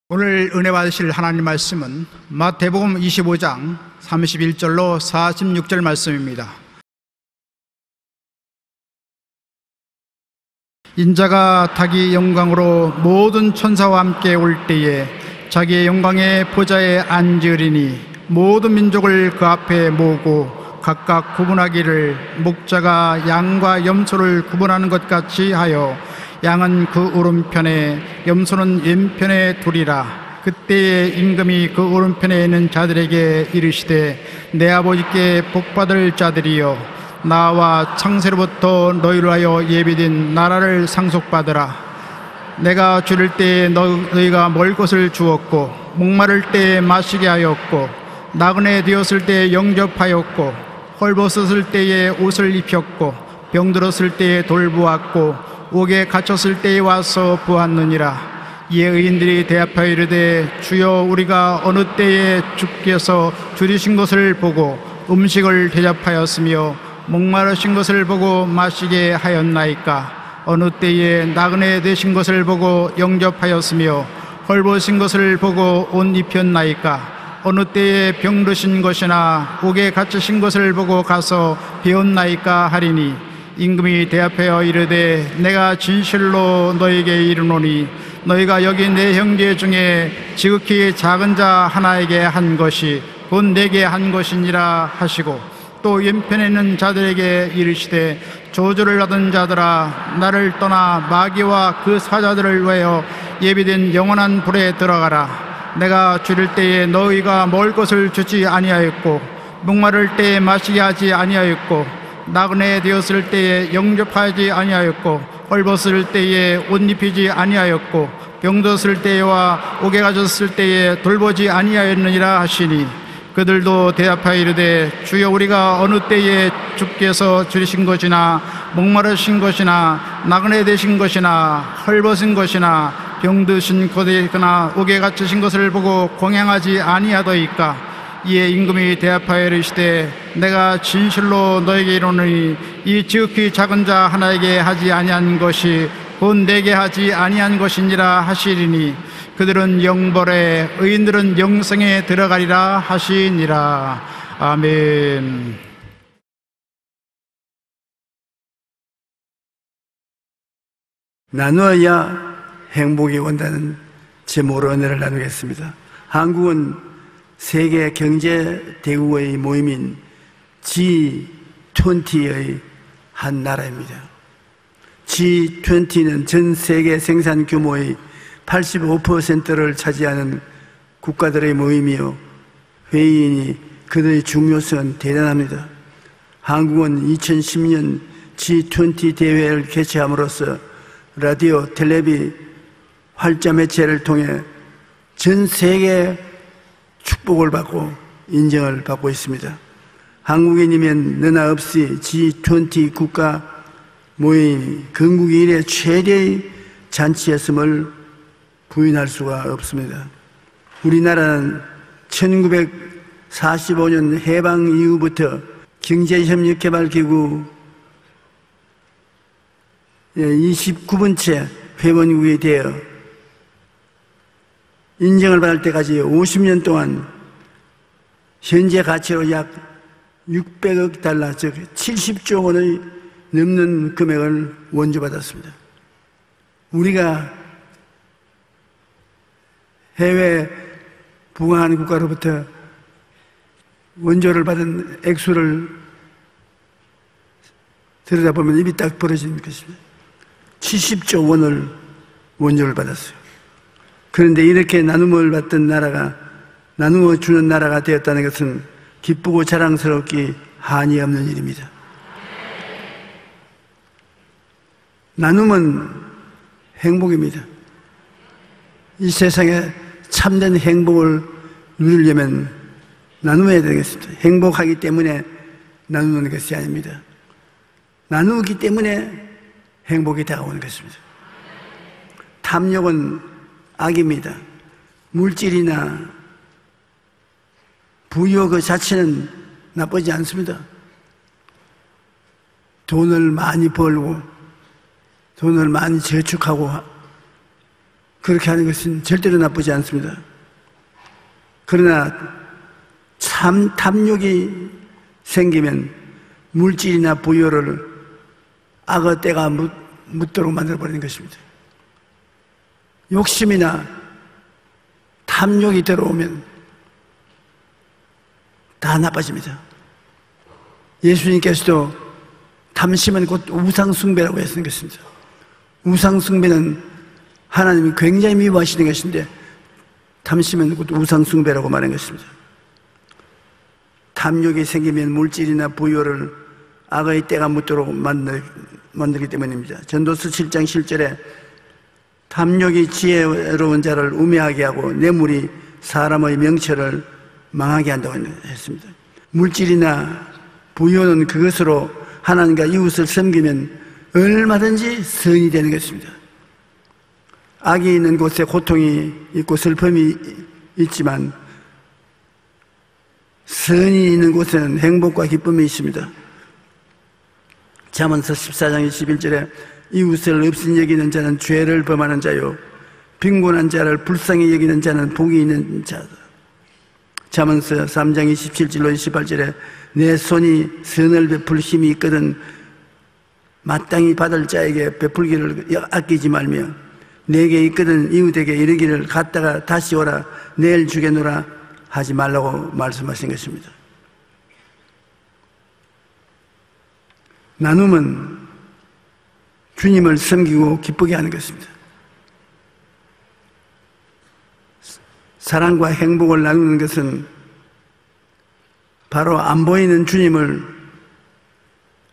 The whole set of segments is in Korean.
오늘 은혜 받으실 하나님 말씀은 마태복음 25장 31절로 46절 말씀입니다. 인자가 자기 영광으로 모든 천사와 함께 올 때에 자기의 영광의 보좌에 앉으리니 모든 민족을 그 앞에 모으고 각각 구분하기를 목자가 양과 염소를 구분하는 것 같이 하여 양은 그 오른편에 염소는 왼편에 두리라. 그때에 임금이 그 오른편에 있는 자들에게 이르시되 내 아버지께 복받을 자들이여 나와 창세로부터 너희를 하여 예비된 나라를 상속받으라. 내가 줄일 때에 너희가 먹을 것을 주었고 목마를 때에 마시게 하였고 나그네 되었을 때에 영접하였고 헐벗었을 때에 옷을 입혔고 병들었을 때에 돌보았고 옥에 갇혔을 때에 와서 보았느니라. 이에 의인들이 대답하여 이르되 주여 우리가 어느 때에 주께서 줄이신 것을 보고 음식을 대접하였으며 목마르신 것을 보고 마시게 하였나이까? 어느 때에 나그네 되신 것을 보고 영접하였으며 헐벗은 것을 보고 옷 입혔나이까? 어느 때에 병드신 것이나 옥에 갇히신 것을 보고 가서 배웠나이까 하리니 임금이 대답하여 이르되 내가 진실로 너에게 이르노니 너희가 여기 내 형제 중에 지극히 작은 자 하나에게 한 것이 곧 내게 한 것이니라 하시고 또 왼편에 있는 자들에게 이르시되 저주를 받은 자들아 나를 떠나 마귀와 그 사자들을 위하여 예비된 영원한 불에 들어가라. 내가 줄일 때에 너희가 먹을 것을 주지 아니하였고 목마를 때에 마시게 하지 아니하였고 나그네 되었을 때에 영접하지 아니하였고 헐벗을 때에 옷 입히지 아니하였고 병들었을 때와 옥에 갇혔을 때에 돌보지 아니하였느니라 하시니 그들도 대답하여 이르되 주여 우리가 어느 때에 주께서 줄이신 것이나 목마르신 것이나 나그네 되신 것이나 헐벗은 것이나 병드신 것이거나 옥에 갇히신 것을 보고 공양하지 아니하더이까? 이에 임금이 대답하여 이르시되 내가 진실로 너에게 이르노니 이 지극히 작은 자 하나에게 하지 아니한 것이 곧 내게 하지 아니한 것이니라 하시리니 그들은 영벌에 의인들은 영생에 들어가리라 하시니라. 아멘. 나누어야 행복이 온다는 제목으로 은혜를 나누겠습니다. 한국은 세계 경제 대국의 모임인 G20의 한 나라입니다. G20는 전 세계 생산 규모의 85%를 차지하는 국가들의 모임이요 회의이니 그들의 중요성은 대단합니다. 한국은 2010년 G20 대회를 개최함으로써 라디오, 텔레비, 활자 매체를 통해 전 세계 축복을 받고 인정을 받고 있습니다. 한국인이면 너나 없이 G20 국가 모임이 건국 이래 최대의 잔치였음을 부인할 수가 없습니다. 우리나라는 1945년 해방 이후부터 경제협력개발기구 29번째 회원국이 되어 인정을 받을 때까지 50년 동안 현재 가치로 약 600억 달러, 즉 70조 원의 넘는 금액을 원조받았습니다. 우리가 해외 부강한 국가로부터 원조를 받은 액수를 들여다보면 입이 딱 벌어지는 것입니다. 70조 원을 원조를 받았어요. 그런데 이렇게 나눔을 받던 나라가 나누어 주는 나라가 되었다는 것은 기쁘고 자랑스럽기 한이 없는 일입니다. 나눔은 행복입니다. 이 세상에 참된 행복을 누리려면 나누어야 되겠습니다. 행복하기 때문에 나누는 것이 아닙니다. 나누기 때문에 행복이 다가오는 것입니다. 탐욕은 악입니다. 물질이나 부여 그 자체는 나쁘지 않습니다. 돈을 많이 벌고 돈을 많이 저축하고 그렇게 하는 것은 절대로 나쁘지 않습니다. 그러나 참 탐욕이 생기면 물질이나 부여를 악어 떼가 묻도록 만들어버리는 것입니다. 욕심이나 탐욕이 들어오면 다 나빠집니다. 예수님께서도 탐심은 곧 우상숭배라고 했던 것입니다. 우상숭배는 하나님이 굉장히 미워하시는 것인데 탐심은 곧 우상숭배라고 말한 것입니다. 탐욕이 생기면 물질이나 부여를 악의 때가 묻도록 만들기 때문입니다. 전도서 7장 7절에 탐욕이 지혜로운 자를 우매하게 하고 뇌물이 사람의 명철을 망하게 한다고 했습니다. 물질이나 부여는 그것으로 하나님과 이웃을 섬기면 얼마든지 선이 되는 것입니다. 악이 있는 곳에 고통이 있고 슬픔이 있지만 선이 있는 곳에는 행복과 기쁨이 있습니다. 잠언서 14장 21절에 이웃을 없인 여기는 자는 죄를 범하는 자요 빈곤한 자를 불쌍히 여기는 자는 복이 있는 자다. 잠언서 3장 27절로 28절에 내 손이 선을 베풀 힘이 있거든 마땅히 받을 자에게 베풀기를 아끼지 말며 내게 있거든 이웃에게 이르기를 갔다가 다시 오라 내일 주겠노라 하지 말라고 말씀하신 것입니다. 나눔은 주님을 섬기고 기쁘게 하는 것입니다. 사랑과 행복을 나누는 것은 바로 안 보이는 주님을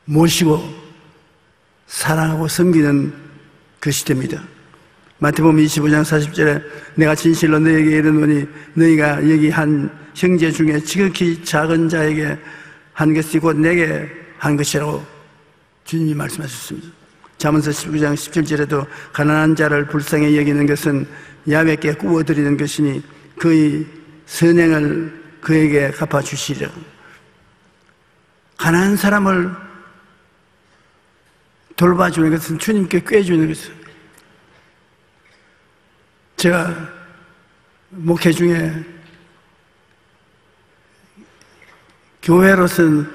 모시고 사랑하고 섬기는 것이 됩니다. 마태복음 25장 40절에 내가 진실로 너희에게 이르노니 너희가 여기 한 형제 중에 지극히 작은 자에게 한 것이 곧 내게 한 것이라고 주님이 말씀하셨습니다. 잠언서 19장 17절에도 가난한 자를 불쌍히 여기는 것은 야훼께 구워드리는 것이니 그의 선행을 그에게 갚아주시리라. 가난한 사람을 돌봐주는 것은 주님께 꾀주는 것이에요. 제가 목회 중에 교회로서는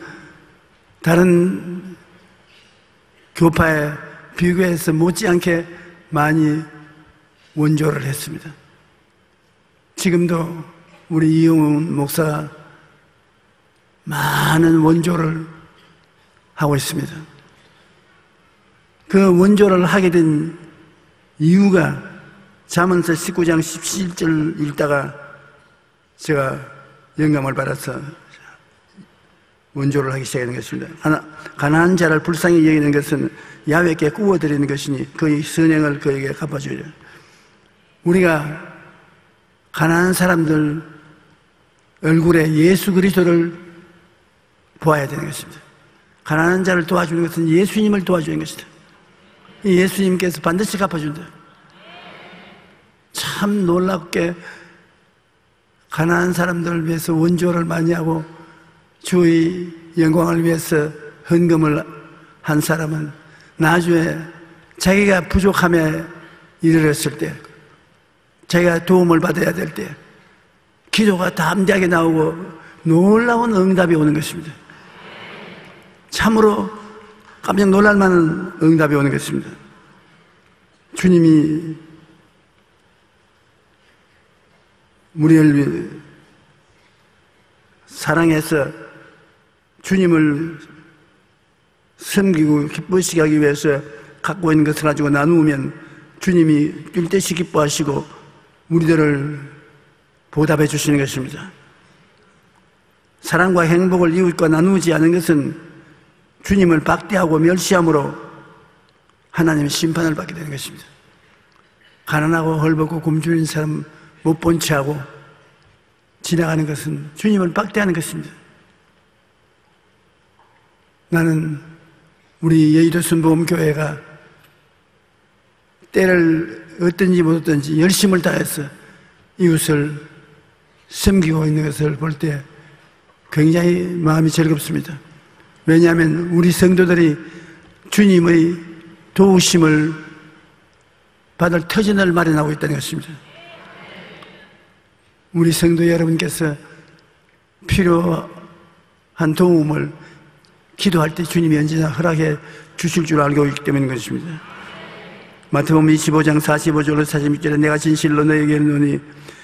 다른 교파에 비교해서 못지않게 많이 원조를 했습니다. 지금도 우리 이용훈 목사가 많은 원조를 하고 있습니다. 그 원조를 하게 된 이유가 잠언서 19장 17절 읽다가 제가 영감을 받아서 원조를 하기 시작하는 것입니다. 가난한 자를 불쌍히 여기는 것은 야훼께 구워드리는 것이니 그의 선행을 그에게 갚아주리라. 우리가 가난한 사람들 얼굴에 예수 그리스도를 보아야 되는 것입니다. 가난한 자를 도와주는 것은 예수님을 도와주는 것이다. 예수님께서 반드시 갚아준다. 참 놀랍게 가난한 사람들을 위해서 원조를 많이 하고 주의 영광을 위해서 헌금을 한 사람은 나중에 자기가 부족함에 이르렀을 때 자기가 도움을 받아야 될 때 기도가 담대하게 나오고 놀라운 응답이 오는 것입니다. 참으로 깜짝 놀랄 만한 응답이 오는 것입니다. 주님이 우리를 사랑해서 주님을 섬기고 기쁘시게 하기 위해서 갖고 있는 것을 가지고 나누면 주님이 뛸듯이 기뻐하시고 우리들을 보답해 주시는 것입니다. 사랑과 행복을 이웃과 나누지 않은 것은 주님을 박대하고 멸시함으로 하나님의 심판을 받게 되는 것입니다. 가난하고 헐벗고 굶주린 사람 못 본 채 하고 지나가는 것은 주님을 박대하는 것입니다. 나는 우리 여의도 순복음교회가 때를 어떤지 못했든지 열심을 다해서 이웃을 섬기고 있는 것을 볼 때 굉장히 마음이 즐겁습니다. 왜냐하면 우리 성도들이 주님의 도우심을 받을 터전을 마련하고 있다는 것입니다. 우리 성도 여러분께서 필요한 도움을 기도할 때 주님이 언제나 허락해 주실 줄 알고 있기 때문인 것입니다. 마태복음 25장 45절로 46절에 내가 진실로 너에게 이르노니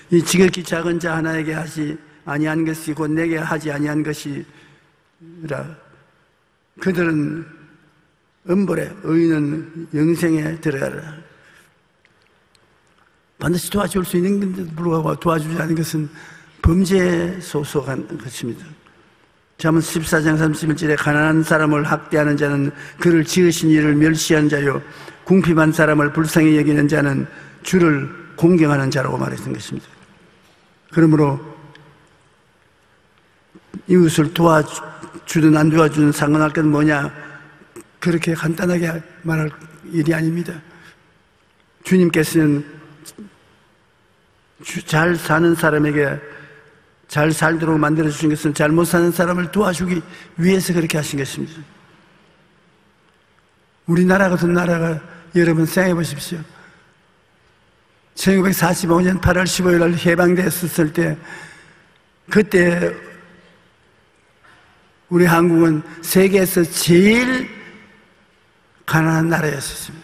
이 지극히 작은 자 하나에게 하지 아니한 것이 곧 내게 하지 아니한 것이라. 그들은 음벌에 의인은 영생에 들어가라. 반드시 도와줄 수 있는 건데도 불구하고 도와주지 않은 것은 범죄에 소속한 것입니다. 잠언 14장 31절에 가난한 사람을 학대하는 자는 그를 지으신 이를 멸시한 자요 궁핍한 사람을 불쌍히 여기는 자는 주를 공경하는 자라고 말했던 것입니다. 그러므로 이웃을 도와주든 안 도와주든 상관할 건 뭐냐, 그렇게 간단하게 말할 일이 아닙니다. 주님께서는 잘 사는 사람에게 잘 살도록 만들어주신 것은 잘못 사는 사람을 도와주기 위해서 그렇게 하신 것입니다. 우리나라 같은 나라가 여러분 생각해 보십시오. 1945년 8월 15일 날 해방됐을 때, 그때 우리 한국은 세계에서 제일 가난한 나라였습니다.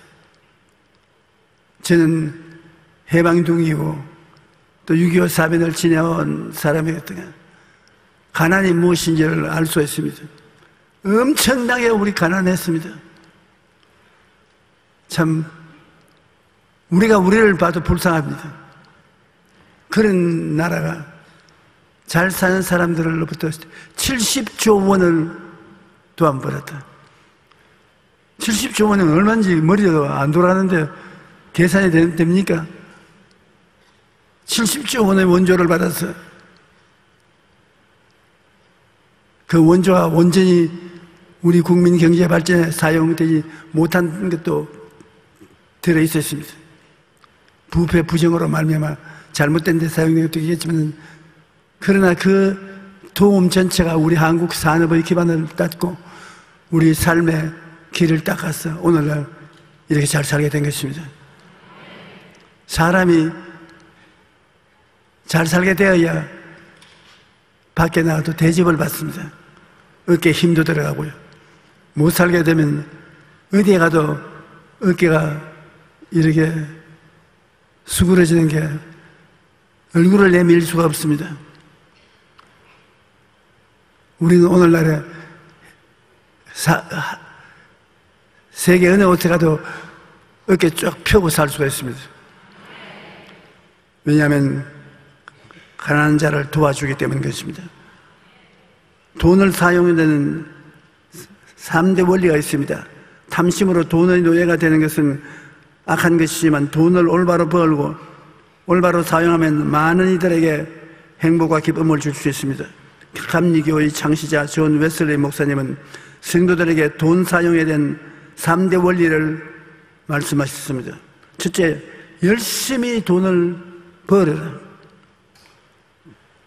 저는 해방둥이고 또 6.25 사변을 지내온 사람이었던 가난이 무엇인지를 알 수 있습니다. 엄청나게 우리 가난했습니다. 참 우리가 우리를 봐도 불쌍합니다. 그런 나라가 잘 사는 사람들로부터 70조 원을 도안받았다. 70조 원은 얼마인지 머리도 안 돌아가는데 계산이 됩니까? 70조 원의 원조를 받아서 그 원조가 온전히 우리 국민 경제 발전에 사용되지 못한 것도 들어있었습니다. 부패 부정으로 말미암아 잘못된 데 사용된 것도 있겠지만, 그러나 그 도움 전체가 우리 한국 산업의 기반을 닦고 우리 삶의 길을 닦아서 오늘날 이렇게 잘 살게 된 것입니다. 사람이 잘 살게 되어야 밖에 나가도 대접을 받습니다. 어깨에 힘도 들어가고요. 못 살게 되면 어디에 가도 어깨가 이렇게 수그러지는 게 얼굴을 내밀 수가 없습니다. 우리는 오늘날에 세계 어느 곳에 가도 어깨 쫙 펴고 살 수가 있습니다. 왜냐하면 가난한 자를 도와주기 때문인 것입니다. 돈을 사용하는 3대 원리가 있습니다. 탐심으로 돈의 노예가 되는 것은 악한 것이지만, 돈을 올바로 벌고 올바로 사용하면 많은 이들에게 행복과 기쁨을 줄 수 있습니다. 감리교의 창시자 존 웨슬리 목사님은 성도들에게 돈 사용에 대한 3대 원리를 말씀하셨습니다. 첫째, 열심히 돈을 벌어라.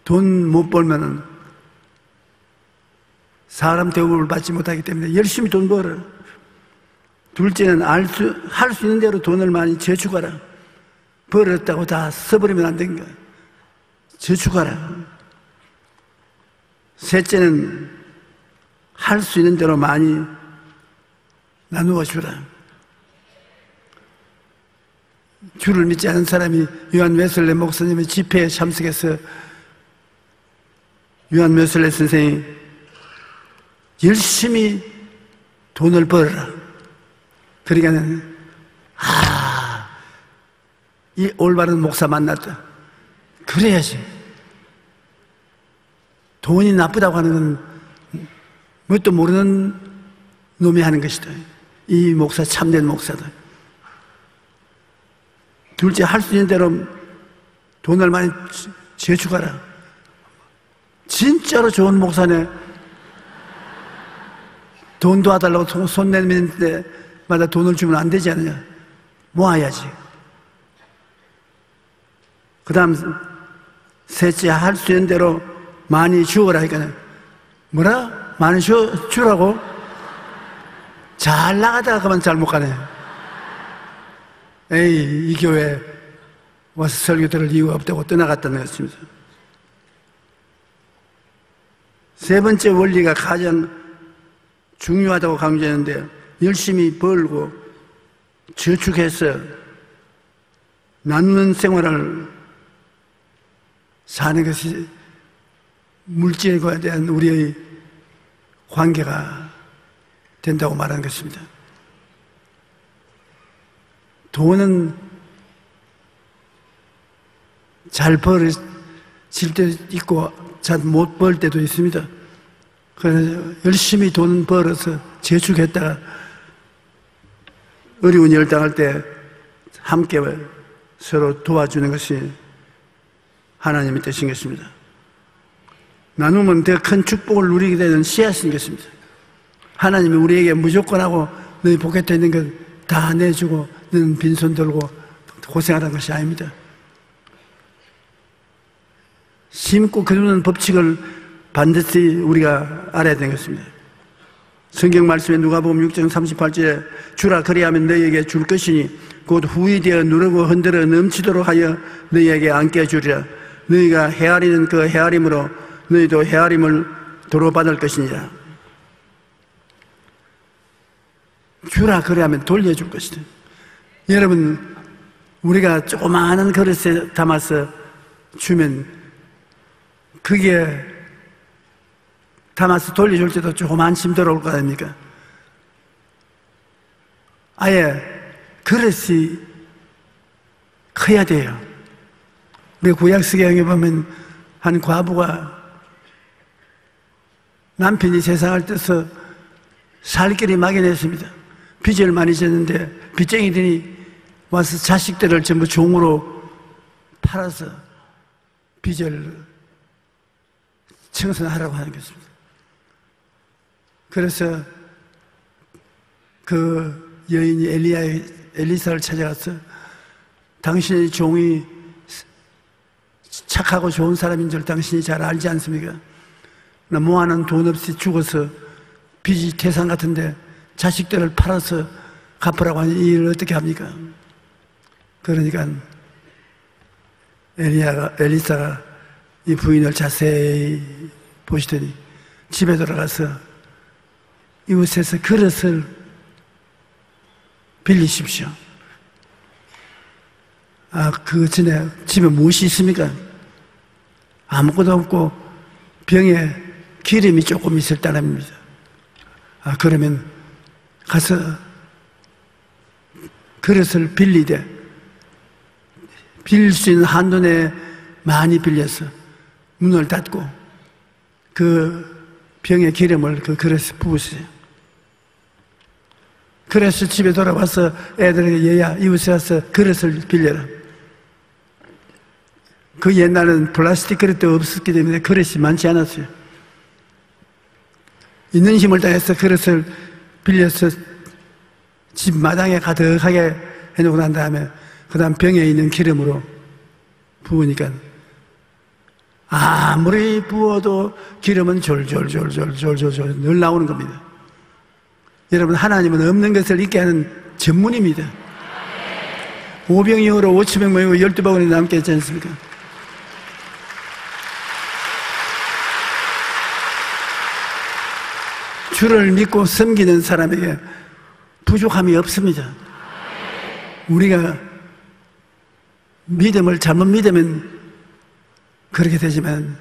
돈 못 벌면 사람 대우를 받지 못하기 때문에 열심히 돈 벌어라. 둘째는 할 수 있는 대로 돈을 많이 저축하라. 벌었다고 다 써버리면 안 되는 거야. 저축하라. 셋째는 할 수 있는 대로 많이 나누어 주라. 주를 믿지 않은 사람이 요한 웨슬레 목사님의 집회에 참석해서 요한 웨슬레 선생이 열심히 돈을 벌어라. 그러니까 이 올바른 목사 만났다. 그래야지. 돈이 나쁘다고 하는 건 뭣도 모르는 놈이 하는 것이다. 이 목사 참된 목사다. 둘째, 할 수 있는 대로 돈을 많이 저축하라. 진짜로 좋은 목사네. 돈 도와달라고 손 내밀 때마다 돈을 주면 안 되지 않느냐. 모아야지. 그 다음 셋째, 할 수 있는 대로 많이 주어라. 그러니까 뭐라? 많이 주라고? 잘 나가다가 그만 잘못 가네. 에이, 이 교회 와서 설교 들을 이유가 없다고 떠나갔다는 것입니다. 세 번째 원리가 가장 중요하다고 강조했는데, 열심히 벌고 저축해서 나누는 생활을 사는 것이 물질과 대한 우리의 관계가 된다고 말하는 것입니다. 돈은 잘 벌어질 때도 있고 잘 못 벌 때도 있습니다. 그래서 열심히 돈 벌어서 저축했다가 어려운 일 당할 때 함께 서로 도와주는 것이 하나님의 뜻인 것입니다. 나누면 더 큰 축복을 누리게 되는 씨앗인 것입니다. 하나님이 우리에게 무조건 하고 너희 포켓에 있는 것 다 내주고 너는 빈손 들고 고생하라는 것이 아닙니다. 심고 거두는 법칙을 반드시 우리가 알아야 되는 것입니다. 성경 말씀에 누가복음 6장 38절에 주라 그리하면 너희에게 줄 것이니 곧 후이 되어 누르고 흔들어 넘치도록 하여 너희에게 안게 주리라. 너희가 헤아리는 그 헤아림으로 너희도 헤아림을 도로 받을 것이니라. 주라 그리하면 돌려줄 것이다. 여러분, 우리가 조그마한 그릇에 담아서 주면 그게 담아서 돌려줄 때도 조그만 힘 들어올 거 아닙니까? 아예 그릇이 커야 돼요. 우리 구약성경에 보면 한 과부가 남편이 세상을 떠서 살 길이 막연했습니다. 빚을 많이 졌는데 빚쟁이들이 와서 자식들을 전부 종으로 팔아서 빚을 청산하라고 하는 것입니다. 그래서 그 여인이 엘리사를 찾아가서 당신의 종이 착하고 좋은 사람인 줄 당신이 잘 알지 않습니까? 나 모아놓은 돈 없이 죽어서 빚이 태산 같은데 자식들을 팔아서 갚으라고 하니 이 일을 어떻게 합니까? 그러니까 엘리사가 이 부인을 자세히 보시더니 집에 돌아가서 이웃에서 그릇을 빌리십시오. 그 전에 집에 무엇이 있습니까? 아무것도 없고 병에 기름이 조금 있을 따름입니다. 그러면 가서 그릇을 빌리되 빌릴 수 있는 한도 내에 많이 빌려서 문을 닫고 그 병의 기름을 그 그릇에 부으세요. 그래서 집에 돌아와서 애들에게 얘야 이웃에 와서 그릇을 빌려라. 그 옛날에는 플라스틱 그릇도 없었기 때문에 그릇이 많지 않았어요. 있는 힘을 다해서 그릇을 빌려서 집 마당에 가득하게 해놓고 난 다음에 그 다음 병에 있는 기름으로 부으니까 아무리 부어도 기름은 졸졸졸졸졸졸 늘 나오는 겁니다. 여러분, 하나님은 없는 것을 있게 하는 전문입니다. 5병 이후로 5,000명 모이고 12바구니 남게 했지 않습니까? 주를 믿고 섬기는 사람에게 부족함이 없습니다. 우리가 믿음을 잘못 믿으면 그렇게 되지만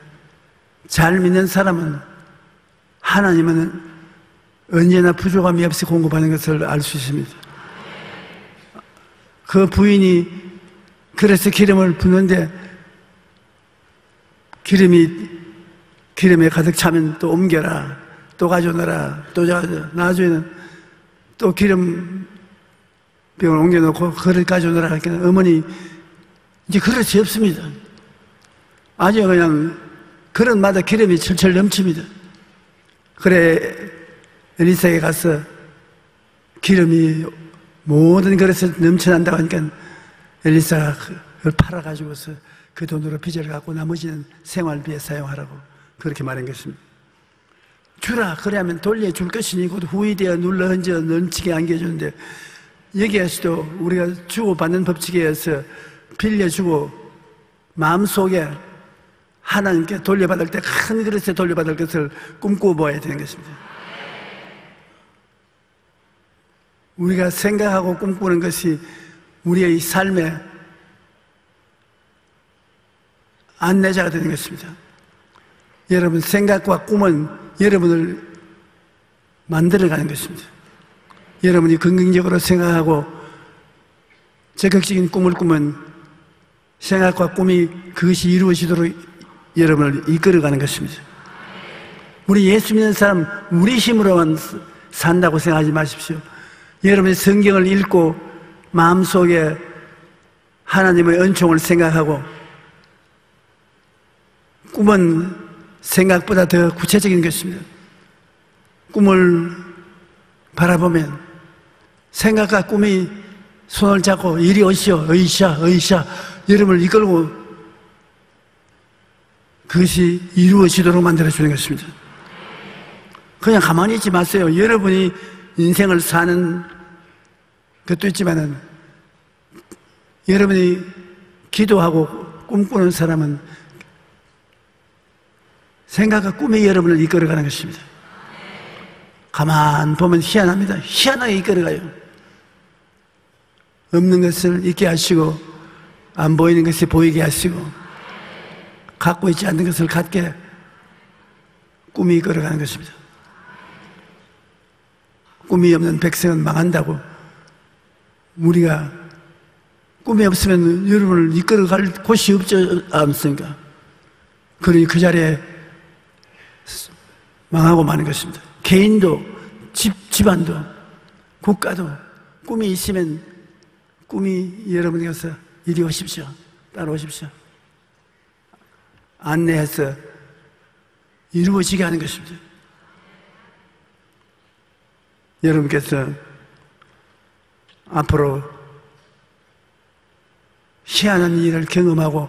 잘 믿는 사람은 하나님은 언제나 부족함이 없이 공급하는 것을 알 수 있습니다. 그 부인이 그래서 기름을 붓는데 기름에 가득 차면 또 옮겨라, 또 가져오너라, 또 나중에는 또 기름병을 옮겨놓고 그릇 가져오너라 하니까 어머니 이제 그릇이 없습니다. 아주 그냥 그릇마다 기름이 철철 넘칩니다. 그래 엘리사에게 가서 기름이 모든 그릇에 넘쳐난다고 하니까 엘리사가 그걸 팔아가지고서 그 돈으로 빚을 갚고 나머지는 생활비에 사용하라고 그렇게 말한 것입니다. 주라. 그래야면 돌려줄 것이니 곧 후이되어 눌러 얹어 넘치게 안겨주는데, 여기에서도 우리가 주고받는 법칙에 의해서 빌려주고 마음속에 하나님께 돌려받을 때 큰 그릇에 돌려받을 것을 꿈꿔보아야 되는 것입니다. 우리가 생각하고 꿈꾸는 것이 우리의 삶의 안내자가 되는 것입니다. 여러분, 생각과 꿈은 여러분을 만들어가는 것입니다. 여러분이 긍정적으로 생각하고 적극적인 꿈을 꾸면 생각과 꿈이 그것이 이루어지도록 여러분을 이끌어가는 것입니다. 우리 예수 믿는 사람 우리 힘으로만 산다고 생각하지 마십시오. 여러분이 성경을 읽고 마음속에 하나님의 은총을 생각하고, 꿈은 생각보다 더 구체적인 것입니다. 꿈을 바라보면 생각과 꿈이 손을 잡고 이리 오시오, 으이샤 으이샤, 여러분을 이끌고 그것이 이루어지도록 만들어주는 것입니다. 그냥 가만히 있지 마세요. 여러분이 인생을 사는 것도 있지만은, 여러분이 기도하고 꿈꾸는 사람은 생각과 꿈이 여러분을 이끌어가는 것입니다. 가만 보면 희한합니다. 희한하게 이끌어가요. 없는 것을 있게 하시고, 안 보이는 것이 보이게 하시고, 갖고 있지 않는 것을 갖게 꿈이 이끌어가는 것입니다. 꿈이 없는 백성은 망한다고. 우리가 꿈이 없으면 여러분을 이끌어갈 곳이 없지 않습니까? 그러니 그 자리에 망하고 마는 것입니다. 개인도, 집안도, 국가도 꿈이 있으면 꿈이 여러분에게서 이리 오십시오, 따라오십시오, 안내해서 이루어지게 하는 것입니다. 여러분께서 앞으로 희한한 일을 경험하고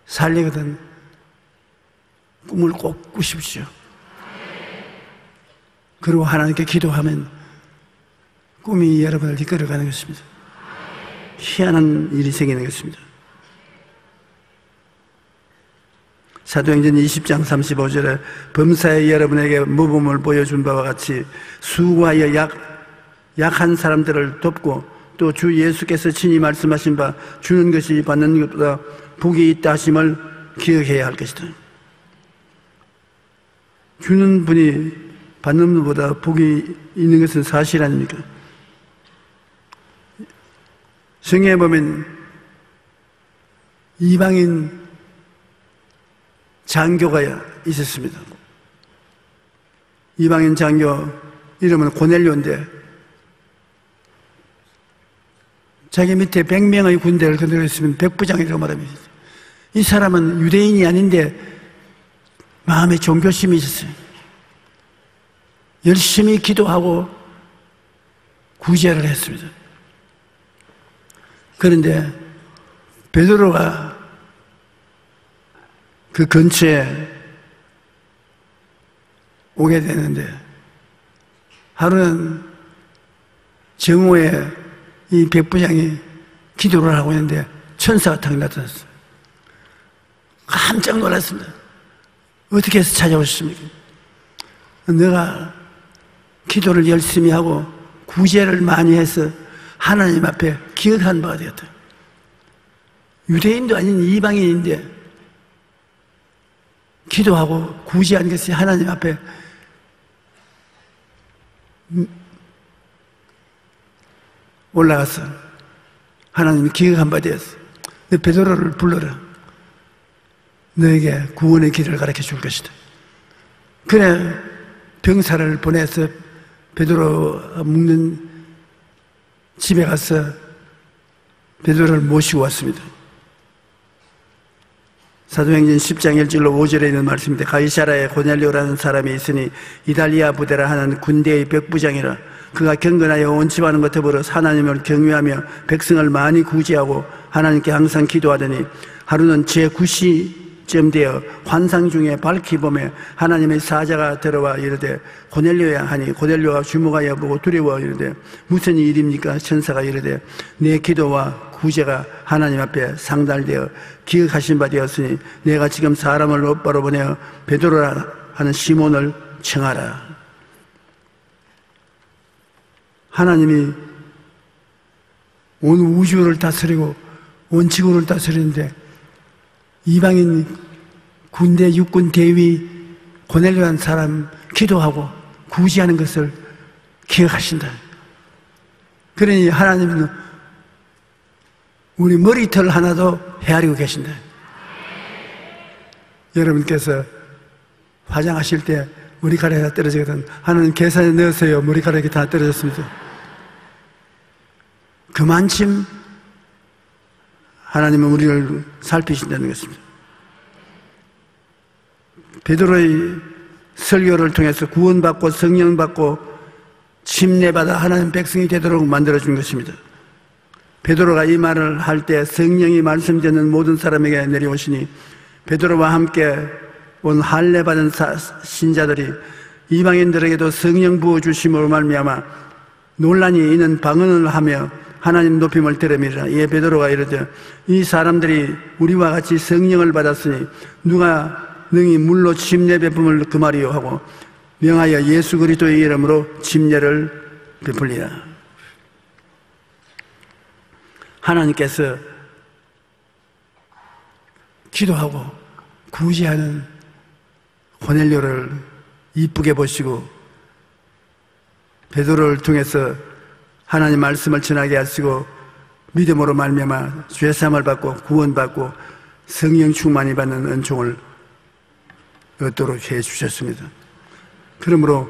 살리거든 꿈을 꼭 꾸십시오. 그리고 하나님께 기도하면 꿈이 여러분을 이끌어가는 것입니다. 희한한 일이 생기는 것입니다. 사도행전 20장 35절에 범사에 여러분에게 모범을 보여준 바와 같이 수고하여 약한 사람들을 돕고, 또 주 예수께서 친히 말씀하신 바 주는 것이 받는 것보다 복이 있다 하심을 기억해야 할 것이다. 주는 분이 받는 것보다 복이 있는 것은 사실 아닙니까? 성경에 보면 이방인 장교가 있었습니다. 이방인 장교 이름은 고넬료인데, 자기 밑에 100명의 군대를 거느리고 있으면 백부장이라고 말합니다. 이 사람은 유대인이 아닌데 마음에 종교심이 있었어요. 열심히 기도하고 구제를 했습니다. 그런데 베드로가 그 근처에 오게 되는데, 하루는 정오에 이 백부장이 기도를 하고 있는데 천사가 탁 나타났어요. 깜짝 놀랐습니다. 어떻게 해서 찾아오셨습니까? 내가 기도를 열심히 하고 구제를 많이 해서 하나님 앞에 기억한 바가 되었다. 유대인도 아닌 이방인인데 기도하고 구제한 것이 하나님 앞에 올라가서 하나님이 기억한 바 되었어. 너 베드로를 불러라. 너에게 구원의 길을 가르쳐 줄 것이다. 그래 병사를 보내서 베드로 묵는 집에 가서 베드로를 모시고 왔습니다. 사도행전 10장 1절로 5절에 있는 말씀인데, 가이사라에 고넬료라는 사람이 있으니 이달리아 부대라 하는 군대의 백부장이라. 그가 경건하여 온 집안은 것 더불어 하나님을 경외하며 백성을 많이 구제하고 하나님께 항상 기도하더니, 하루는 제 굿이 쯤 되어 환상 중에 밝히 보매 하나님의 사자가 들어와 이르되 고넬료야 하니 고넬료가 주목하여 보고 두려워 이르되 무슨 일입니까? 천사가 이르되 내 기도와 구제가 하나님 앞에 상달되어 기억하신 바 되었으니 내가 지금 사람을 곧바로 보내어 베드로라 하는 시몬을 청하라. 하나님이 온 우주를 다스리고 온 지구를 다스리는데 이방인 군대 육군 대위 고넬료라는 사람 기도하고 구제하는 것을 기억하신다. 그러니 하나님은 우리 머리털 하나도 헤아리고 계신다. 여러분께서 화장하실 때 머리카락이 다 떨어지거든. 하나님 계산에 넣으세요. 머리카락이 다 떨어졌습니다. 그만큼 하나님은 우리를 살피신다는 것입니다. 베드로의 설교를 통해서 구원받고 성령받고 침례받아 하나님 백성이 되도록 만들어준 것입니다. 베드로가 이 말을 할 때 성령이 말씀 듣는 모든 사람에게 내려오시니 베드로와 함께 온 할례 받은 신자들이 이방인들에게도 성령 부어주심으로 말미암아 논란이 있는 방언을 하며 하나님 높임을 들음이라. 이에 베드로가 이르되 이 사람들이 우리와 같이 성령을 받았으니 누가 능히 물로 침례 베품을 금하리요 하고 명하여 예수 그리스도의 이름으로 침례를 베풀리라. 하나님께서 기도하고 구제하는 고넬료를 이쁘게 보시고 베드로를 통해서 하나님 말씀을 전하게 하시고 믿음으로 말미암아 죄사함을 받고 구원받고 성령 충만이 받는 은총을 얻도록 해 주셨습니다. 그러므로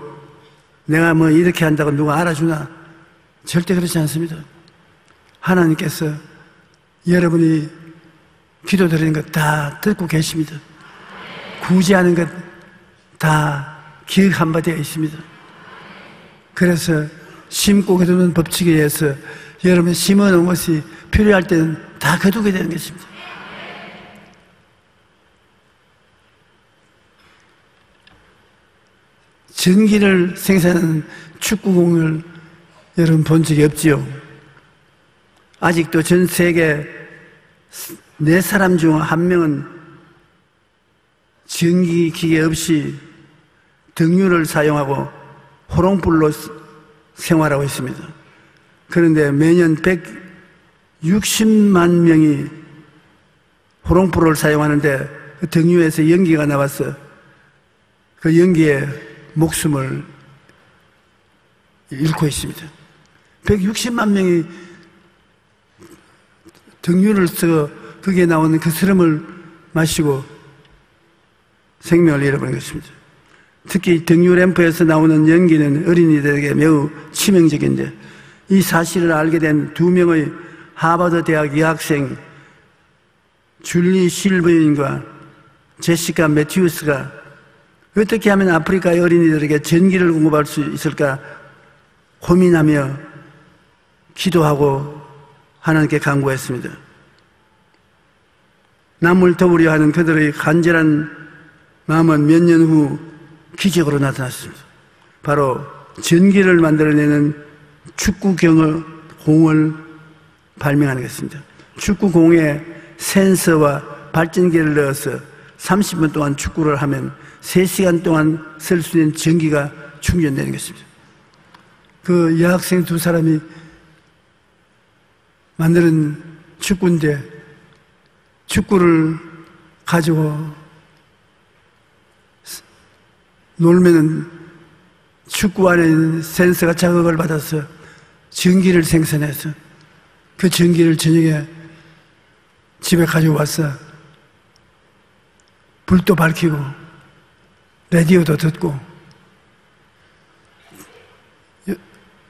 내가 뭐 이렇게 한다고 누가 알아주나? 절대 그렇지 않습니다. 하나님께서 여러분이 기도드리는 것 다 듣고 계십니다. 구제하는 것 다 기억한 바 되어 있습니다. 그래서 심고 거두는 법칙에 의해서 여러분 심어놓은 것이 필요할 때는 다 거두게 되는 것입니다. 전기를 생산하는 축구공을 여러분 본 적이 없지요? 아직도 전 세계 4사람 중 1명은 전기기계 없이 등유를 사용하고 호롱불로 생활하고 있습니다. 그런데 매년 160만 명이 호롱불을 사용하는데 그 등유에서 연기가 나와서 그 연기에 목숨을 잃고 있습니다. 160만 명이 등유를 써 거기에 나오는 그 스름을 마시고 생명을 잃어버린 것입니다. 특히 등유 램프에서 나오는 연기는 어린이들에게 매우 치명적인데 이 사실을 알게 된 2명의 하버드 대학 여학생 줄리 실버인과 제시카 매튜스가 어떻게 하면 아프리카의 어린이들에게 전기를 공급할 수 있을까 고민하며 기도하고 하나님께 간구했습니다. 남을 도우려 하는 그들의 간절한 마음은 몇 년 후 기적으로 나타났습니다. 바로 전기를 만들어내는 축구공을 발명하는 것입니다. 축구공에 센서와 발전기를 넣어서 30분 동안 축구를 하면 3시간 동안 쓸 수 있는 전기가 충전되는 것입니다. 그 여학생 2사람이 만드는 축구인데 축구를 가지고 놀면은 축구 안에 있는 센서가 자극을 받아서 전기를 생산해서 그 전기를 저녁에 집에 가지고 와서 불도 밝히고 라디오도 듣고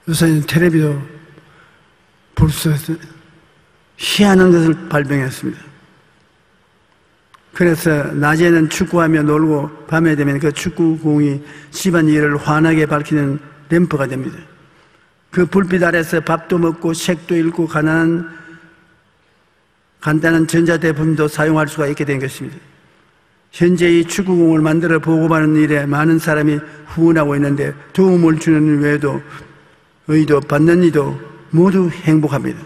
요새는 텔레비도 볼 수 있어요. 희한한 것을 발명했습니다. 그래서 낮에는 축구하며 놀고 밤에 되면 그 축구공이 집안일을 환하게 밝히는 램프가 됩니다. 그 불빛 아래서 밥도 먹고 책도 읽고 간단한 전자제품도 사용할 수가 있게 된 것입니다. 현재 이 축구공을 만들어 보급하는 일에 많은 사람이 후원하고 있는데 도움을 주는 외에도 의도 받는 이도 모두 행복합니다.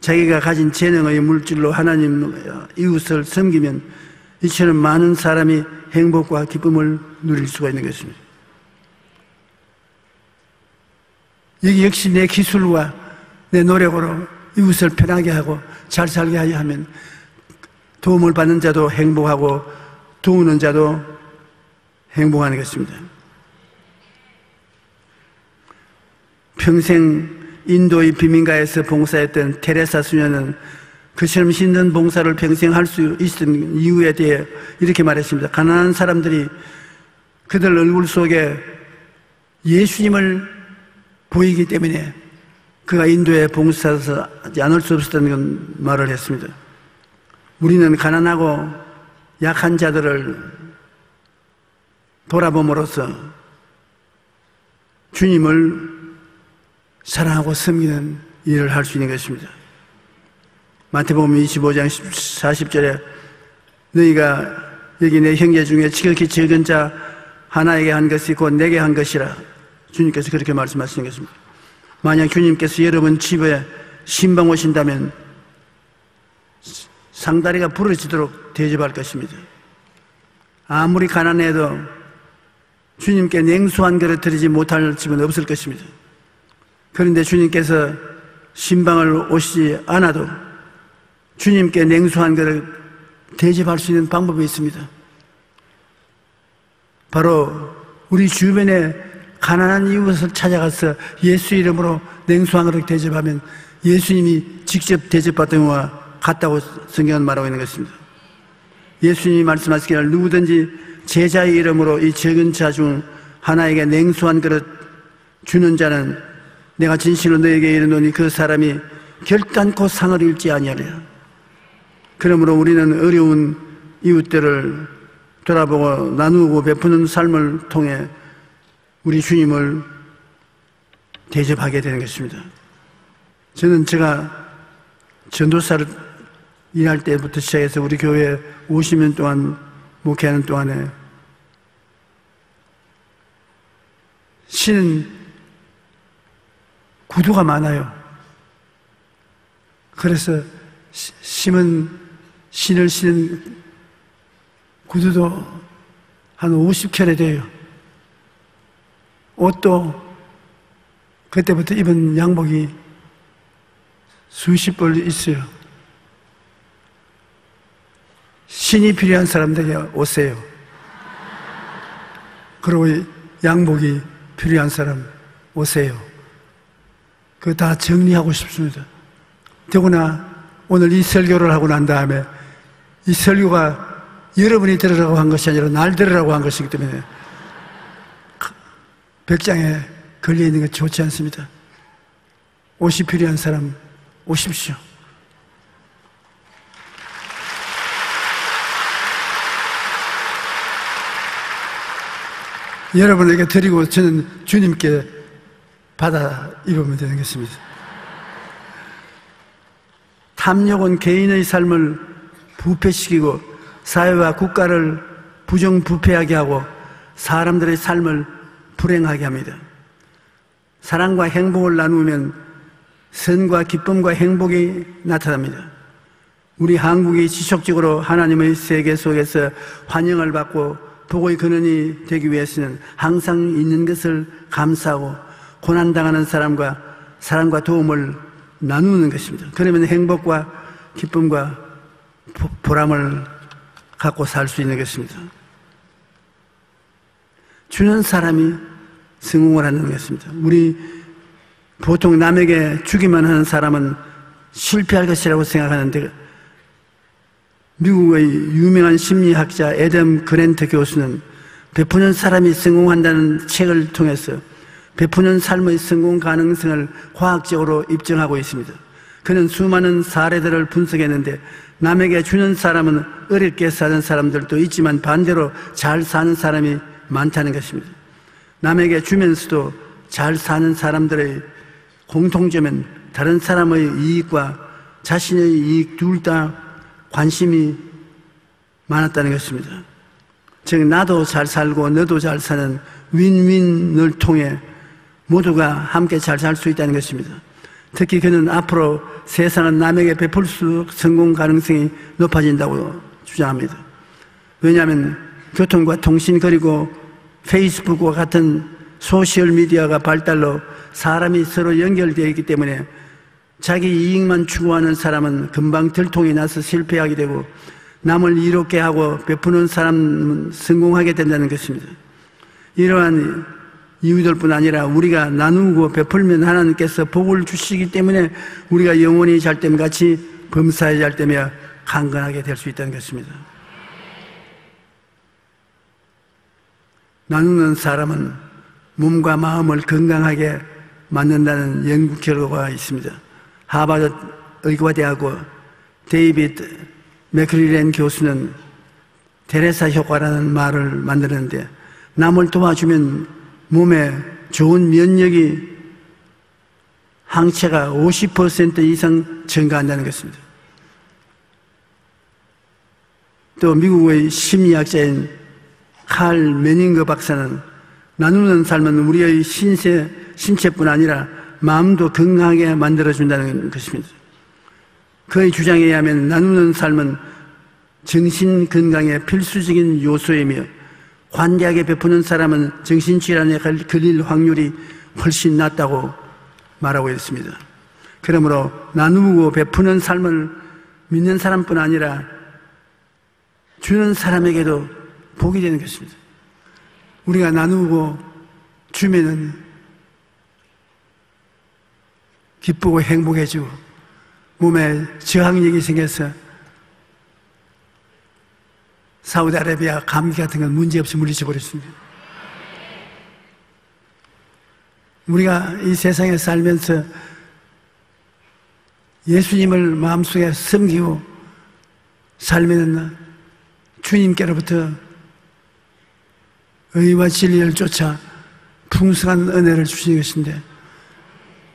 자기가 가진 재능의 물질로 하나님 이웃을 섬기면 이처럼 많은 사람이 행복과 기쁨을 누릴 수가 있는 것입니다. 여기 역시 내 기술과 내 노력으로 이웃을 편하게 하고 잘 살게 하려 하면 도움을 받는 자도 행복하고 도우는 자도 행복한 것입니다. 평생 인도의 비민가에서 봉사했던 테레사 수녀는 그처럼 힘든 봉사를 평생 할 수 있은 이유에 대해 이렇게 말했습니다. 가난한 사람들이 그들 얼굴 속에 예수님을 보이기 때문에 그가 인도에 봉사하지 않을 수 없었다는 말을 했습니다. 우리는 가난하고 약한 자들을 돌아봄으로써 주님을 사랑하고 섬기는 일을 할 수 있는 것입니다. 마태복음 25장 40절에 너희가 여기 내 형제 중에 지극히 적은 자 하나에게 한 것이 곧 내게 한 것이라 주님께서 그렇게 말씀하시는 것입니다. 만약 주님께서 여러분 집에 신방 오신다면 상다리가 부러지도록 대접할 것입니다. 아무리 가난해도 주님께 냉수 한 그릇 드리지 못할 집은 없을 것입니다. 그런데 주님께서 신방을 오시지 않아도 주님께 냉수 한 그릇 대접할 수 있는 방법이 있습니다. 바로 우리 주변에 가난한 이웃을 찾아가서 예수 이름으로 냉수 한 그릇 대접하면 예수님이 직접 대접받은 것과 같다고 성경은 말하고 있는 것입니다. 예수님이 말씀하시기를 누구든지 제자의 이름으로 이 적은 자 중 하나에게 냉수 한 그릇 주는 자는 내가 진실로 너에게 이르노니 그 사람이 결단코 상을 잃지 아니하리라. 그러므로 우리는 어려운 이웃들을 돌아보고 나누고 베푸는 삶을 통해 우리 주님을 대접하게 되는 것입니다. 저는 제가 전도사를 일할 때부터 시작해서 우리 교회에 50년 동안 목회하는 동안에 신은 구두가 많아요. 그래서 신을 신은 구두도 한 50켤레 돼요. 옷도 그때부터 입은 양복이 수십 벌 있어요. 신이 필요한 사람들에게 오세요. 그리고 양복이 필요한 사람 오세요. 그거 다 정리하고 싶습니다. 더구나 오늘 이 설교를 하고 난 다음에 이 설교가 여러분이 들으라고 한 것이 아니라 날 들으라고 한 것이기 때문에 벽장에 걸려있는 게 좋지 않습니다. 옷이 필요한 사람 오십시오. 여러분에게 드리고 저는 주님께 받아 입으면 되는 것입니다. 탐욕은 개인의 삶을 부패시키고 사회와 국가를 부정부패하게 하고 사람들의 삶을 불행하게 합니다. 사랑과 행복을 나누면 선과 기쁨과 행복이 나타납니다. 우리 한국이 지속적으로 하나님의 세계 속에서 환영을 받고 복의 근원이 되기 위해서는 항상 있는 것을 감사하고 고난당하는 사람과 사랑과 도움을 나누는 것입니다. 그러면 행복과 기쁨과 보람을 갖고 살 수 있는 것입니다. 주는 사람이 성공을 하는 것입니다. 우리 보통 남에게 주기만 하는 사람은 실패할 것이라고 생각하는데 미국의 유명한 심리학자 애덤 그랜트 교수는 베푸는 사람이 성공한다는 책을 통해서 베푸는 삶의 성공 가능성을 과학적으로 입증하고 있습니다. 그는 수많은 사례들을 분석했는데 남에게 주는 사람은 어렵게 사는 사람들도 있지만 반대로 잘 사는 사람이 많다는 것입니다. 남에게 주면서도 잘 사는 사람들의 공통점은 다른 사람의 이익과 자신의 이익 둘 다 관심이 많았다는 것입니다. 즉 나도 잘 살고 너도 잘 사는 윈윈을 통해 모두가 함께 잘 살 수 있다는 것입니다. 특히 그는 앞으로 세상은 남에게 베풀수록 성공 가능성이 높아진다고 주장합니다. 왜냐하면 교통과 통신 그리고 페이스북과 같은 소셜미디어가 발달로 사람이 서로 연결되어 있기 때문에 자기 이익만 추구하는 사람은 금방 들통이 나서 실패하게 되고 남을 이롭게 하고 베푸는 사람은 성공하게 된다는 것입니다. 이러한 이유들뿐 아니라 우리가 나누고 베풀면 하나님께서 복을 주시기 때문에 우리가 영원히 잘됨 같이 범사에 잘되며 강건하게 될 수 있다는 것입니다. 나누는 사람은 몸과 마음을 건강하게 만든다는 연구 결과가 있습니다. 하버드 의과대학의 데이비드 맥클리렌 교수는 테레사 효과라는 말을 만들었는데 남을 도와주면 몸에 좋은 면역이 항체가 50% 이상 증가한다는 것입니다. 또 미국의 심리학자인 칼 메닝거 박사는 나누는 삶은 우리의 신체뿐 아니라 마음도 건강하게 만들어준다는 것입니다. 그의 주장에 의하면 나누는 삶은 정신 건강의 필수적인 요소이며 관대하게 베푸는 사람은 정신질환에 걸릴 확률이 훨씬 낮다고 말하고 있습니다. 그러므로 나누고 베푸는 삶을 믿는 사람뿐 아니라 주는 사람에게도 복이 되는 것입니다. 우리가 나누고 주면은 기쁘고 행복해지고 몸에 저항력이 생겨서 사우디아라비아 감기 같은 건 문제없이 물리쳐 버렸습니다. 우리가 이 세상에 살면서 예수님을 마음속에 섬기고 살면 주님께로부터 의와 진리를 쫓아 풍성한 은혜를 주시는 것인데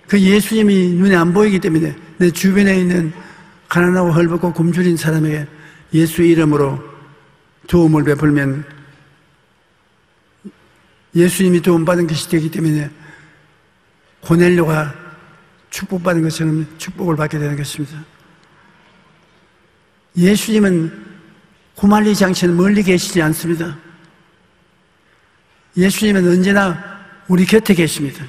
그 예수님이 눈에 안 보이기 때문에 내 주변에 있는 가난하고 헐벗고 굶주린 사람에게 예수의 이름으로 도움을 베풀면 예수님이 도움받은 것이 되기 때문에 고넬료가 축복받은 것처럼 축복을 받게 되는 것입니다. 예수님은 구말리지 않고는 멀리 계시지 않습니다. 예수님은 언제나 우리 곁에 계십니다.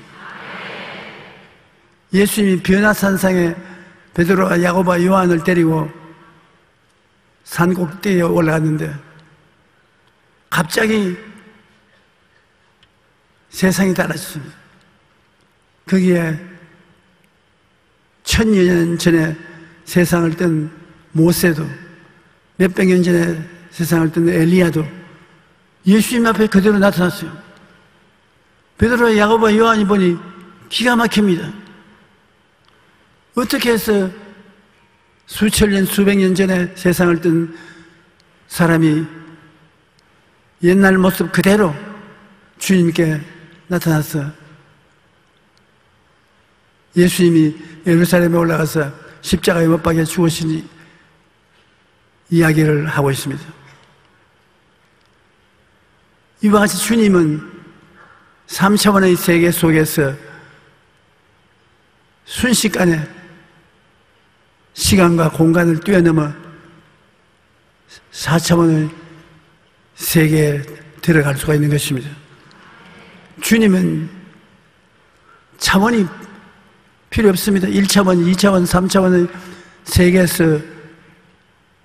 예수님이 변화산상에 베드로와 야고보와 요한을 데리고 산 꼭대기에 올라갔는데 갑자기 세상이 달라졌습니다. 거기에 1000여 년 전에 세상을 뜬 모세도 몇백 년 전에 세상을 뜬 엘리야도 예수님 앞에 그대로 나타났어요. 베드로와 야고보와 요한이 보니 기가 막힙니다. 어떻게 해서 수천 년, 수백 년 전에 세상을 뜬 사람이 옛날 모습 그대로 주님께 나타나서 예수님이 예루살렘에 올라가서 십자가에 못 박혀 죽으신 이야기를 하고 있습니다. 이와 같이 주님은 3차원의 세계 속에서 순식간에 시간과 공간을 뛰어넘어 4차원의 세계에 들어갈 수가 있는 것입니다. 주님은 차원이 필요 없습니다. 1차원, 2차원, 3차원의 세계에서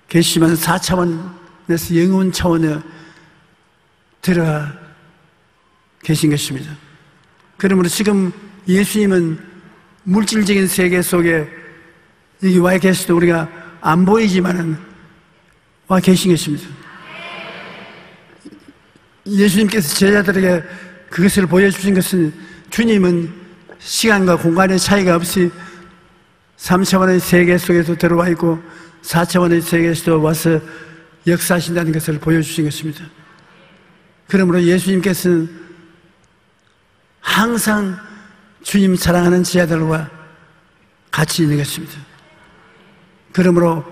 계시지만 4차원에서 영혼 차원에 들어가 계신 것입니다. 그러므로 지금 예수님은 물질적인 세계 속에 여기 와 계시도 우리가 안 보이지만은 와 계신 것입니다. 예수님께서 제자들에게 그것을 보여주신 것은 주님은 시간과 공간의 차이가 없이 3차원의 세계 속에서 들어와 있고 4차원의 세계에서도 와서 역사하신다는 것을 보여주신 것입니다. 그러므로 예수님께서는 항상 주님 사랑하는 제자들과 같이 있는 것입니다. 그러므로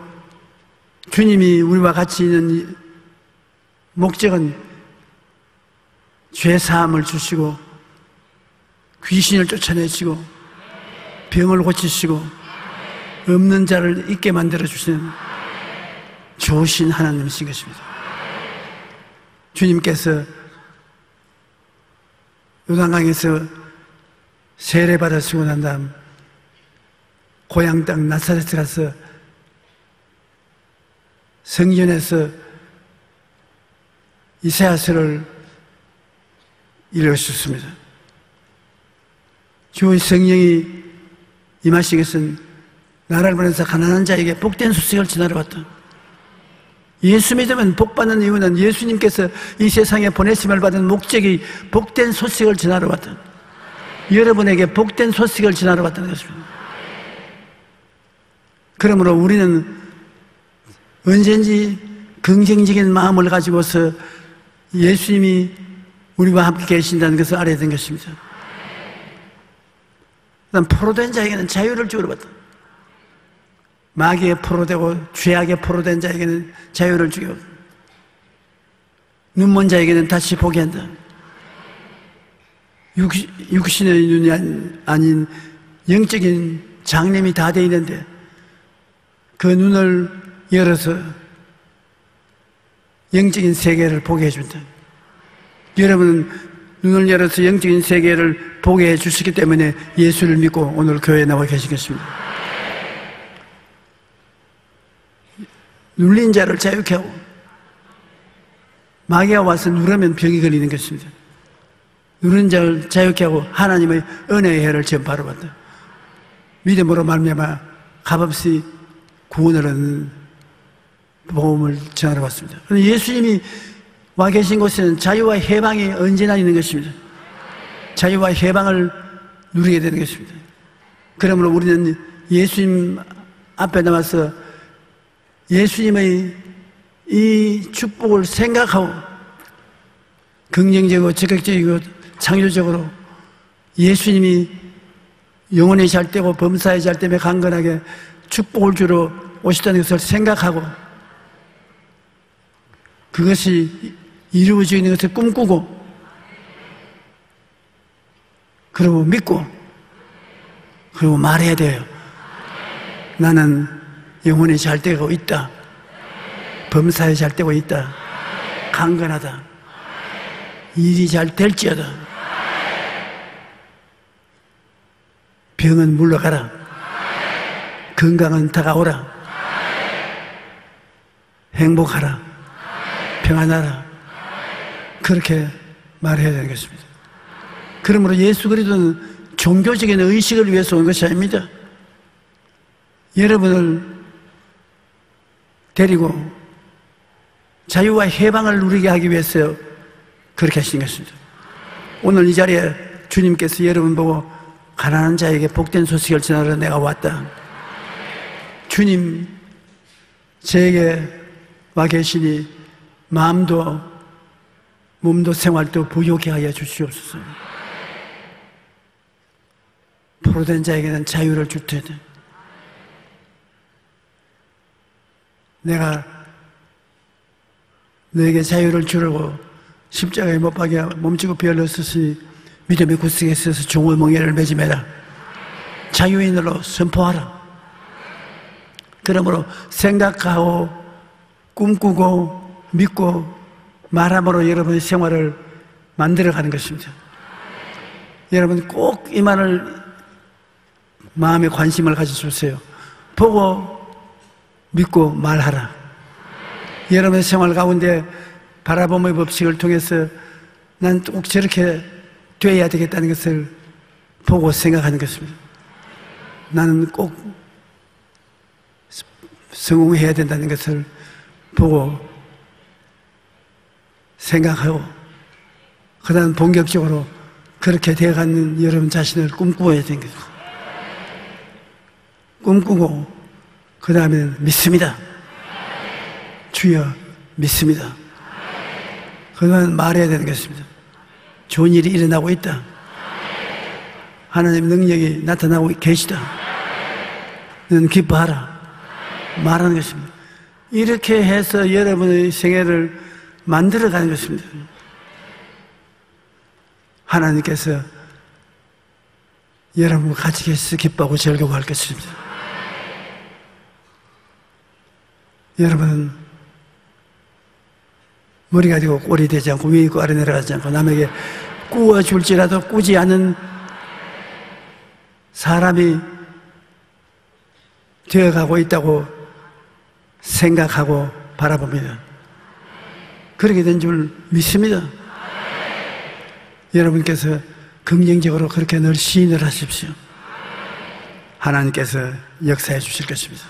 주님이 우리와 같이 있는 목적은 죄 사함을 주시고 귀신을 쫓아내시고 병을 고치시고 없는 자를 있게 만들어 주시는 좋으신 하나님이신 것입니다. 주님께서 요단강에서 세례 받으시고 난 다음 고향 땅 나사렛에 가서 성전에서 이사야서를 읽으셨습니다. 주의 성령이 임하신 것은 나라를 보내서 가난한 자에게 복된 소식을 전하러 왔다. 예수 믿으면 복받는 이유는 예수님께서 이 세상에 보내심을 받은 목적이 복된 소식을 전하러 왔다. 여러분에게 복된 소식을 전하러 왔다는 것입니다. 그러므로 우리는 언제든지 긍정적인 마음을 가지고서 예수님이 우리와 함께 계신다는 것을 알아야 되는 것입니다. 그다음 포로된 자에게는 자유를 주러 받다. 마귀에 포로되고 죄악에 포로된 자에게는 자유를 주고 눈먼 자에게는 다시 보게 한다. 육신의 눈이 아닌 영적인 장님이 다 되어 있는데 그 눈을 열어서 영적인 세계를 보게 해준다. 여러분은 눈을 열어서 영적인 세계를 보게 해주시기 때문에 예수를 믿고 오늘 교회에 나와 계신 것입니다. 눌린 자를 자유케 하고 마귀가 와서 누르면 병이 걸리는 것입니다. 누른 자를 자유케 하고 하나님의 은혜의 해를 전파로 받다. 믿음으로 말미암아 값없이 구원을 얻는 복음을 전하러 왔습니다. 그런데 예수님이 와 계신 곳에는 자유와 해방이 언제나 있는 것입니다. 자유와 해방을 누리게 되는 것입니다. 그러므로 우리는 예수님 앞에 나와서 예수님의 이 축복을 생각하고 긍정적이고 적극적이고 창조적으로 예수님이 영혼이 잘 되고 범사에 잘 되며 강건하게 축복을 주러 오시다는 것을 생각하고 그것이 이루어져 있는 것을 꿈꾸고 그리고 믿고 그리고 말해야 돼요. 나는 영혼이 잘 되고 있다. 범사에 잘 되고 있다. 강건하다. 일이 잘 될지어다. 병은 물러가라. 건강은 다가오라. 행복하라. 평안하라. 그렇게 말해야 되는 것입니다. 그러므로 예수 그리스도는 종교적인 의식을 위해서 온 것이 아닙니다. 여러분을 데리고 자유와 해방을 누리게 하기 위해서 그렇게 하신 것입니다. 오늘 이 자리에 주님께서 여러분 보고 가난한 자에게 복된 소식을 전하러 내가 왔다. 주님 저에게 와 계시니 마음도 몸도 생활도 부유하게 하여 주시옵소서. 포로된 자에게는 자유를 줄 테다. 내가 너에게 자유를 주려고 십자가에 못 박여 몸지고 비열로 쓰시 믿음의 구석에 있어서 종의 멍에를 매짐해라. 자유인으로 선포하라. 그러므로 생각하고 꿈꾸고 믿고 말함으로 여러분의 생활을 만들어가는 것입니다. 여러분 꼭 이 말을 마음에 관심을 가져주세요. 보고 믿고 말하라. 여러분의 생활 가운데 바라봄의 법칙을 통해서 난 꼭 저렇게 되어야 되겠다는 것을 보고 생각하는 것입니다. 나는 꼭 성공해야 된다는 것을 보고 생각하고 그 다음 본격적으로 그렇게 되어가는 여러분 자신을 꿈꾸어야 되는 것입니다. 꿈꾸고 그 다음에는 믿습니다. 주여 믿습니다. 그 다음에 말해야 되는 것입니다. 좋은 일이 일어나고 있다. 하나님 능력이 나타나고 계시다. 너는 기뻐하라. 말하는 것입니다. 이렇게 해서 여러분의 생애를 만들어가는 것입니다. 하나님께서 여러분과 같이 계셔서 기뻐하고 즐거워할 것입니다. 여러분은 머리가 되고 꼴이 되지 않고 위에 있고 아래 내려가지 않고 남에게 꾸어줄지라도 꾸지 않은 사람이 되어가고 있다고 생각하고 바라봅니다. 그렇게 된 줄 믿습니다. 여러분께서 긍정적으로 그렇게 늘 시인을 하십시오. 하나님께서 역사해 주실 것입니다.